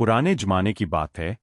पुराने जमाने की बात है,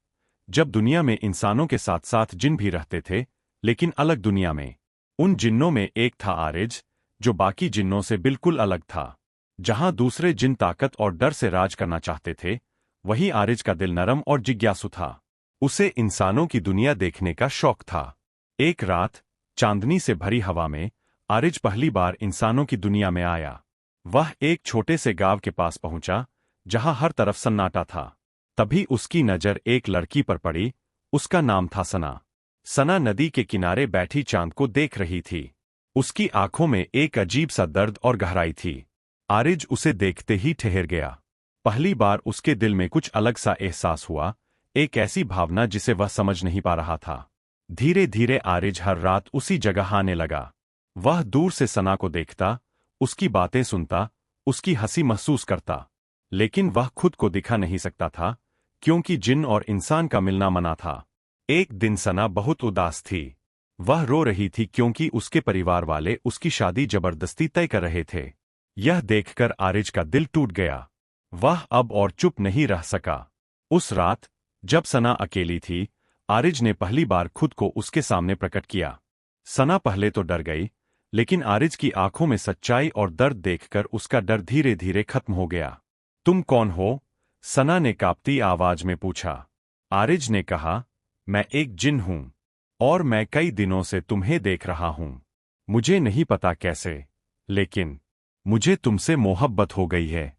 जब दुनिया में इंसानों के साथ साथ जिन भी रहते थे, लेकिन अलग दुनिया में। उन जिन्नों में एक था आरिज, जो बाकी जिन्नों से बिल्कुल अलग था। जहां दूसरे जिन ताकत और डर से राज करना चाहते थे, वहीं आरिज का दिल नरम और जिज्ञासु था। उसे इंसानों की दुनिया देखने का शौक था। एक रात, चांदनी से भरी हवा में, आरिज पहली बार इंसानों की दुनिया में आया। वह एक छोटे से गांव के पास पहुंचा, जहां हर तरफ सन्नाटा था। तभी उसकी नजर एक लड़की पर पड़ी। उसका नाम था सना। सना नदी के किनारे बैठी चांद को देख रही थी। उसकी आंखों में एक अजीब सा दर्द और गहराई थी। आरिज उसे देखते ही ठहर गया। पहली बार उसके दिल में कुछ अलग सा एहसास हुआ, एक ऐसी भावना जिसे वह समझ नहीं पा रहा था। धीरे धीरे आरिज हर रात उसी जगह आने लगा। वह दूर से सना को देखता, उसकी बातें सुनता, उसकी हंसी महसूस करता। लेकिन वह खुद को दिखा नहीं सकता था, क्योंकि जिन और इंसान का मिलना मना था। एक दिन सना बहुत उदास थी। वह रो रही थी क्योंकि उसके परिवार वाले उसकी शादी जबरदस्ती तय कर रहे थे। यह देखकर आरिज का दिल टूट गया। वह अब और चुप नहीं रह सका। उस रात, जब सना अकेली थी, आरिज ने पहली बार खुद को उसके सामने प्रकट किया। सना पहले तो डर गई, लेकिन आरिज की आंखों में सच्चाई और दर्द देखकर उसका डर धीरे धीरे खत्म हो गया। तुम कौन हो? सना ने कांपती आवाज में पूछा। आरिज ने कहा, मैं एक जिन हूं, और मैं कई दिनों से तुम्हें देख रहा हूं। मुझे नहीं पता कैसे, लेकिन मुझे तुमसे मोहब्बत हो गई है।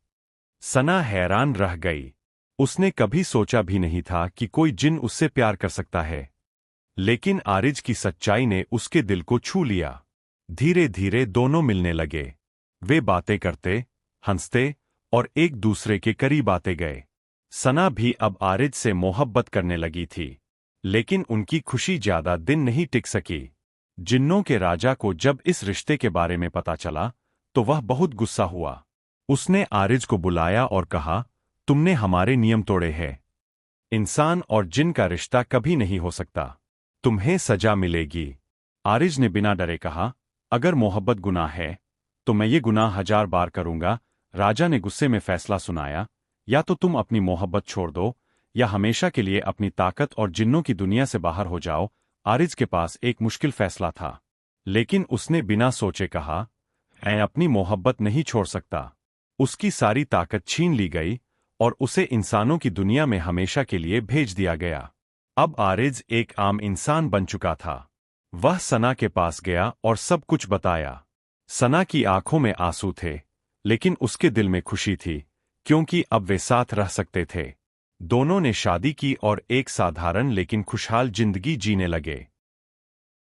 सना हैरान रह गई। उसने कभी सोचा भी नहीं था कि कोई जिन उससे प्यार कर सकता है। लेकिन आरिज की सच्चाई ने उसके दिल को छू लिया। धीरे धीरे दोनों मिलने लगे। वे बातें करते, हंसते और एक दूसरे के करीब आते गए। सना भी अब आरिज से मोहब्बत करने लगी थी। लेकिन उनकी खुशी ज्यादा दिन नहीं टिक सकी। जिन्नों के राजा को जब इस रिश्ते के बारे में पता चला, तो वह बहुत गुस्सा हुआ। उसने आरिज को बुलाया और कहा, तुमने हमारे नियम तोड़े हैं। इंसान और जिन का रिश्ता कभी नहीं हो सकता। तुम्हें सजा मिलेगी। आरिज ने बिना डरे कहा, अगर मोहब्बत गुनाह है, तो मैं ये गुनाह 1000 बार करूंगा। राजा ने गुस्से में फैसला सुनाया, या तो तुम अपनी मोहब्बत छोड़ दो, या हमेशा के लिए अपनी ताकत और जिन्नों की दुनिया से बाहर हो जाओ। आरिज के पास एक मुश्किल फैसला था, लेकिन उसने बिना सोचे कहा, मैं अपनी मोहब्बत नहीं छोड़ सकता। उसकी सारी ताकत छीन ली गई, और उसे इंसानों की दुनिया में हमेशा के लिए भेज दिया गया। अब आरिज एक आम इंसान बन चुका था। वह सना के पास गया और सब कुछ बताया। सना की आंखों में आंसू थे, लेकिन उसके दिल में खुशी थी, क्योंकि अब वे साथ रह सकते थे। दोनों ने शादी की और एक साधारण लेकिन खुशहाल जिंदगी जीने लगे।